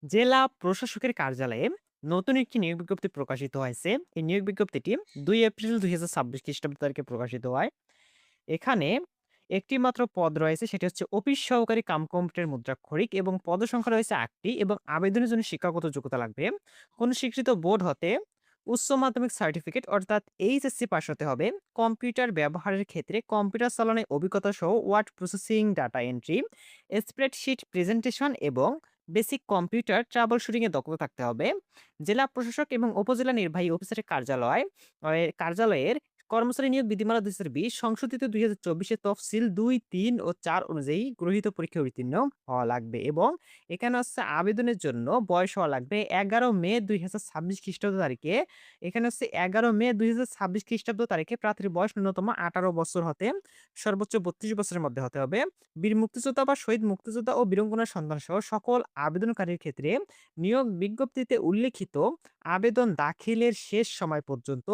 জেলা প্রশাসকের কার্যালয়ে নতুন একটি নিয়োগ বিজ্ঞপ্তি প্রকাশিত হয়েছে। এই নিয়োগ বিজ্ঞপ্তিটি ২ এপ্রিল ২০২৬ খ্রিস্টাব্দ তারিখে প্রকাশিত হয়। এখানে একটি মাত্র পদ রয়েছে, সেটি হচ্ছে অফিস সহকারী কাম কম্পিউটার মুদ্রাক্ষরিক এবং পদসংখ্যা রয়েছে ৮টি এবং আবেদনের জন্য শিক্ষাগত যোগ্যতা লাগবে। কোন স্বীকৃত বোর্ড হতে উচ্চ মাধ্যমিক সার্টিফিকেট অর্থাৎ এইচএসসি পাস হতে হবে। কম্পিউটার ব্যবহারের ক্ষেত্রে কম্পিউটার চালানোর অভিজ্ঞতা সহ word processing, data entry, spreadsheet presentation এবং বেসিক কম্পিউটার ট্রাবল শুটিং এ দক্ষতা থাকতে হবে। জেলা প্রশাসক এবং উপজেলা নির্বাহী অফিসারের কার্যালয়ের কর্মচারী নিয়োগ বিধিমালা ২০২০ সংশোধিত ২০২৪ এর তফসিল ২, ৩ ও ৪ অনুযায়ী গৃহীত পরীক্ষায় উত্তীর্ণ হওয়া লাগবে এবং এখানে হচ্ছে আবেদনের জন্য বয়স হওয়া লাগবে ১১ মে ২০২৬ খ্রিস্টাব্দ তারিখে। এখানে হচ্ছে ১১ মে ২০২৬ খ্রিস্টাব্দ তারিখে প্রার্থীর বয়স ন্যূনতম ১৮ বছর হতে সর্বোচ্চ ৩২ বছরের মধ্যে হতে হবে। বীর মুক্তিযোদ্ধা বা শহীদ মুক্তিযোদ্ধা ও বীরাঙ্গনার সন্তান সহ সকল আবেদনকারীর ক্ষেত্রে নিয়োগ বিজ্ঞপ্তিতে উল্লেখিত আবেদন দাখিলের শেষ সময় পর্যন্ত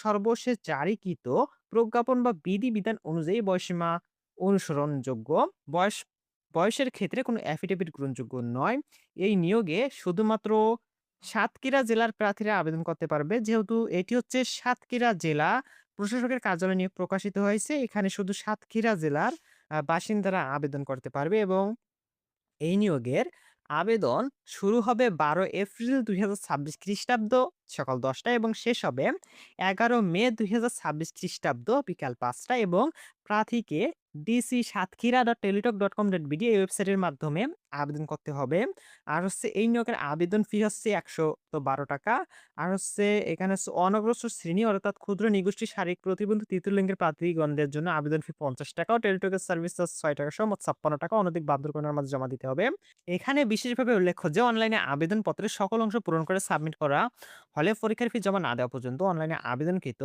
সর্বশেষ জারিকৃত প্রজ্ঞাপন বা বিধিবিধান অনুযায়ী বয়সীমা অনুসরণযোগ্য। বয়স বয়সের ক্ষেত্রে কোনো এফিডেভিট গ্রহণযোগ্য নয়। এই নিয়োগে শুধুমাত্র সাতক্ষীরা জেলার প্রার্থীরা আবেদন করতে পারবে। যেহেতু এটি হচ্ছে সাতক্ষীরা জেলা প্রশাসকের কার্যালয় নিয়োগ প্রকাশিত হয়েছে, এখানে শুধু সাতক্ষীরা জেলার বাসিন্দারা আবেদন করতে পারবে এবং এই নিয়োগের আবেদন শুরু হবে ১২ এপ্রিল ২০২৬ খ্রিস্টাব্দ সকাল ১০ টায় এবং শেষ হবে ১১ মে ২০২৬ খ্রিস্টাব্দ বিকাল ৫ টায় এবং প্রার্থীকে dc.সাতক্ষীরা.টেলিটক.com.bd এই ওয়েবসাইটের মাধ্যমে আবেদন করতে হবে। আর হচ্ছে এই নিয়োগের আবেদন ফি হচ্ছে ৳১১২। আর হচ্ছে এখানে হচ্ছে অনগ্রসর শ্রেণী অর্থাৎ ক্ষুদ্র নিগোষ্ঠী, শারীরিক প্রতিবন্ধী, তৃতীয় লিঙ্গের প্রার্থীগণদের জন্য আবেদন ফি ৳৫০ ও টেলিটকের সার্ভিস চার্জ ৳৬ সহ মোট ৳৫৬ অনধিক বাধ্যকরণের মাঝে জমা দিতে হবে। এখানে বিশেষভাবে উল্লেখ্য যে অনলাইনে আবেদনপত্রের সকল অংশ পূরণ করে সাবমিট করা হলে পরীক্ষার ফি জমা না দেওয়া পর্যন্ত অনলাইনে আবেদনকৃত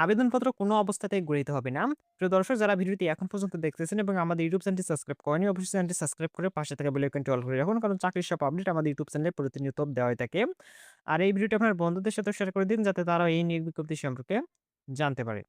আবেদনপত্র কোনো অবস্থাতেই গৃহীত হবে না। প্রিয় দর্শক, যারা ভিডিওটি এখন পর্যন্ত দেখতেছেন এবং আমাদের ইউটিউব চ্যানেলটি সাবস্ক্রাইব করেনি, অবশ্যই চ্যানেলটি সাবস্ক্রাইব করে পাশে থাকা বেল আইকনটি অল করে রাখুন, কারণ চাকরির সব আপডেট আমাদের ইউটিউব চ্যানেলে প্রতিনিয়ত দেওয়া হয়ে থাকে। আর এই ভিডিওটি আপনার বন্ধুদের সাথে শেয়ার করে দিন যাতে তারা এই নিয়োগ বিজ্ঞপ্তি সম্পর্কে জানতে পারে।